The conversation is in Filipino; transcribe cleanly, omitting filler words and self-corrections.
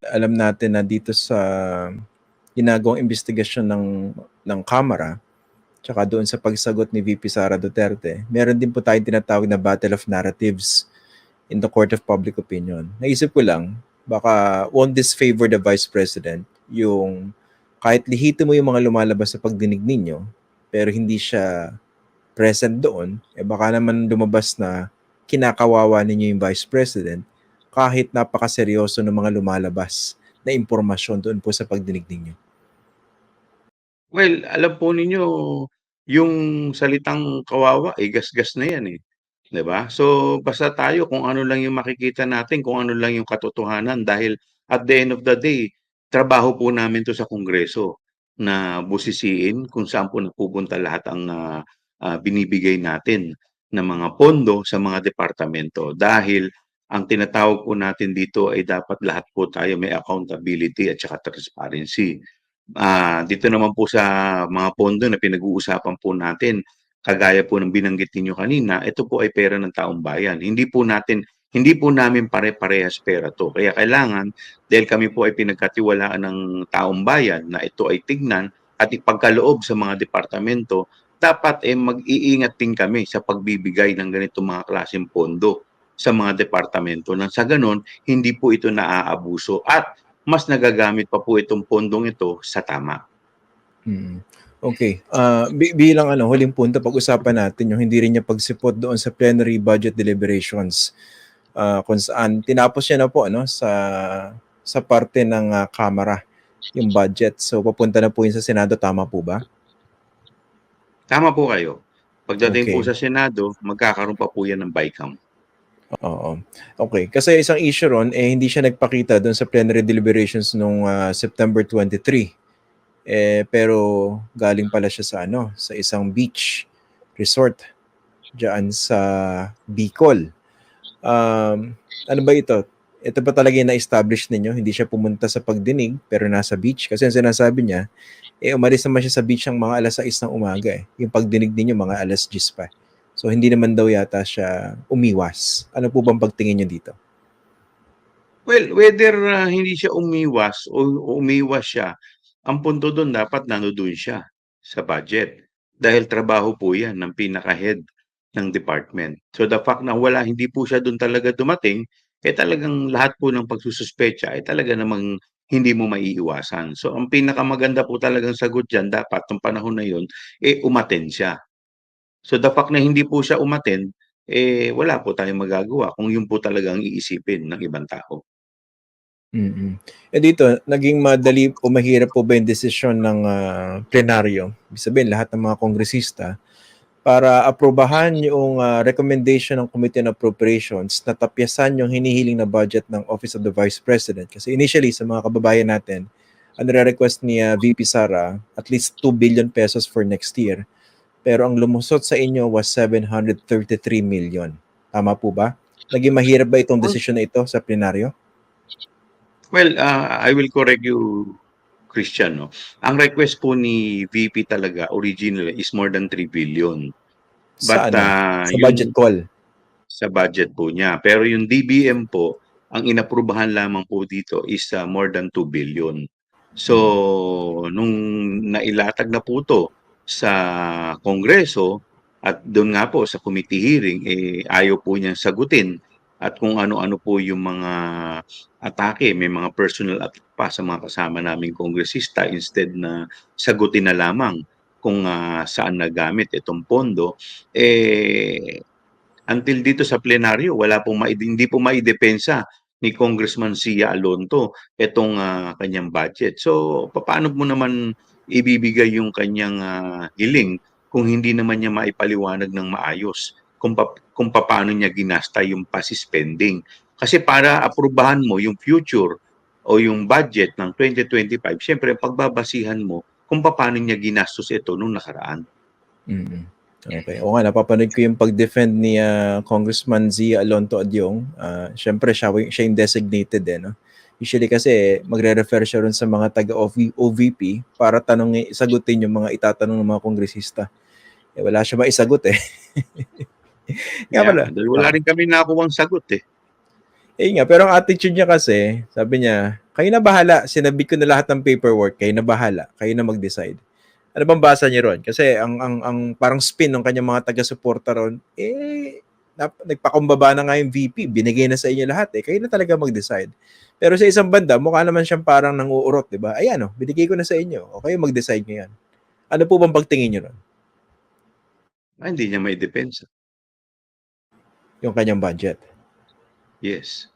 alam natin na dito sa ginagawang investigasyon ng Kamara, tsaka doon sa pagsagot ni VP Sara Duterte, meron din po tayong tinatawag na battle of narratives in the court of public opinion. Naisip ko lang, baka won't this favor the Vice President, yung kahit lihito mo yung mga lumalabas sa pagdinig ninyo, pero hindi siya present doon, baka naman lumabas na kinakawawa ninyo yung Vice President kahit napakaseryoso ng mga lumalabas na impormasyon doon po sa pagdinig ninyo. Well, alam po ninyo, yung salitang kawawa, gasgas na yan eh. 'Di ba? So, basta tayo kung ano lang yung makikita natin, kung ano lang yung katotohanan dahil at the end of the day, trabaho po namin 'to sa Kongreso na busisiin kung saan po napupunta lahat ang binibigay natin na mga pondo sa mga departamento. Dahil ang tinatawag po natin dito ay dapat lahat po tayo may accountability at saka transparency. Dito naman po sa mga pondo na pinag-uusapan po natin, kagaya po ng binanggit ninyo kanina, ito po ay pera ng taong bayan. Hindi po namin pare-parehas pera 'to. Kaya kailangan, dahil kami po ay pinagkatiwalaan ng taong bayan na ito ay tignan at ipagkaloob sa mga departamento, dapat mag-iingat din kami sa pagbibigay ng ganitong mga klaseng pondo sa mga departamento nang sa gano'n hindi po ito naaabuso at mas nagagamit pa po itong pondong ito sa tama. Okay. Bilang huling punto, pag-usapan natin yung hindi rin niya pagsipot doon sa plenary budget deliberations, kung saan tinapos niya na po sa parte ng Kamara yung budget. So papunta na po yun sa Senado, tama po ba? Tama po kayo. Pagdating po Okay. sa Senado, magkakaroon pa po yan ng BICAM. Oo. Okay. Kasi isang issue ron, hindi siya nagpakita doon sa plenary deliberations nung September 23. Pero galing pala siya sa isang beach resort diyan sa Bicol. Ano ba ito? Ito ba talaga yung na-establish ninyo? Hindi siya pumunta sa pagdinig pero nasa beach? Kasi ang sinasabi niya, umalis naman siya sa beach ng mga alas 6 ng umaga eh. Yung pagdinig ninyo mga alas 10 pa. So hindi naman daw yata siya umiwas. Ano po bang pagtingin niyo dito? Well, whether hindi siya umiwas o umiwas siya, ang punto doon dapat nandoon siya sa budget. Dahil trabaho po yan ng pinaka-head ng department. So the fact na hindi po siya doon talaga dumating, talagang lahat po ng pagsususpecha ay talaga namang hindi mo maiiwasan. So ang pinakamaganda po talagang sagot dyan, dapat ng panahon na yun, umattend siya. So the fact na hindi po siya umattend, wala po tayong magagawa kung yun po talaga ang iisipin ng ibang tao. Dito, naging madali o mahirap po ba yung desisyon ng plenaryo? Ibig sabihin, lahat ng mga kongresista para aprobahan yung recommendation ng Committee on Appropriations na tapyasan yung hinihiling na budget ng Office of the Vice President. Kasi initially, sa mga kababayan natin, ang nire-request ni VP Sara, at least 2 billion pesos for next year. Pero ang lumusot sa inyo was 733 million. Tama po ba? Naging mahirap ba itong desisyon na ito sa plenaryo? Well, I will correct you, Christian. No? Ang request po ni VP talaga originally is more than 3 billion. Sa But Sa budget call. sa budget po niya. Pero yung DBM po, ang inaprubahan lamang po dito is more than 2 billion. So, nung nailatag na po to sa Kongreso at doon nga po sa committee hearing, ayaw po niyang sagutin at kung ano-ano po yung mga atake, may mga personal attack pa sa mga kasama naming kongresista instead na sagutin na lamang kung saan nagamit itong pondo, until dito sa plenaryo, hindi po maidepensa ni Congressman Sia Alonto itong kanyang budget. So, paano mo naman ibibigay yung kanyang hiling kung hindi naman niya maipaliwanag ng maayos kung paano niya ginasta yung past spending. Kasi para aprubahan mo yung future o yung budget ng 2025, siyempre pagbabasihan mo kung paano niya ginastos ito nung nakaraan. Okay. O nga, napapanood ko yung pag-defend ni Congressman Zia Alonto Adyong. Siyempre, siya yung designated no? Usually kasi, magre-refer siya rin sa mga taga-OVP para sagutin yung mga itatanong ng mga kongresista. Wala siya maisagot eh. Nga pala. Wala rin kami nakuwang sagot eh. Nga, pero ang attitude niya kasi, sabi niya, Kayo na bahala. Sinabit ko na lahat ng paperwork. Kayo na bahala. Kayo na mag-decide. Ano bang basa niyo ron? Kasi ang parang spin ng kanyang mga taga-suporta ron, nagpakumbaba na nga yung VP. Binigay na sa inyo lahat. Kayo na talaga mag-decide. Pero sa isang banda, mukha naman siyang parang nanguurot, di ba? Ayan, binigay ko na sa inyo. O kayo mag-decide ngayon. Ano po bang pagtingin niyo ron? Hindi niya maidepensa. Yung kanyang budget. Yes.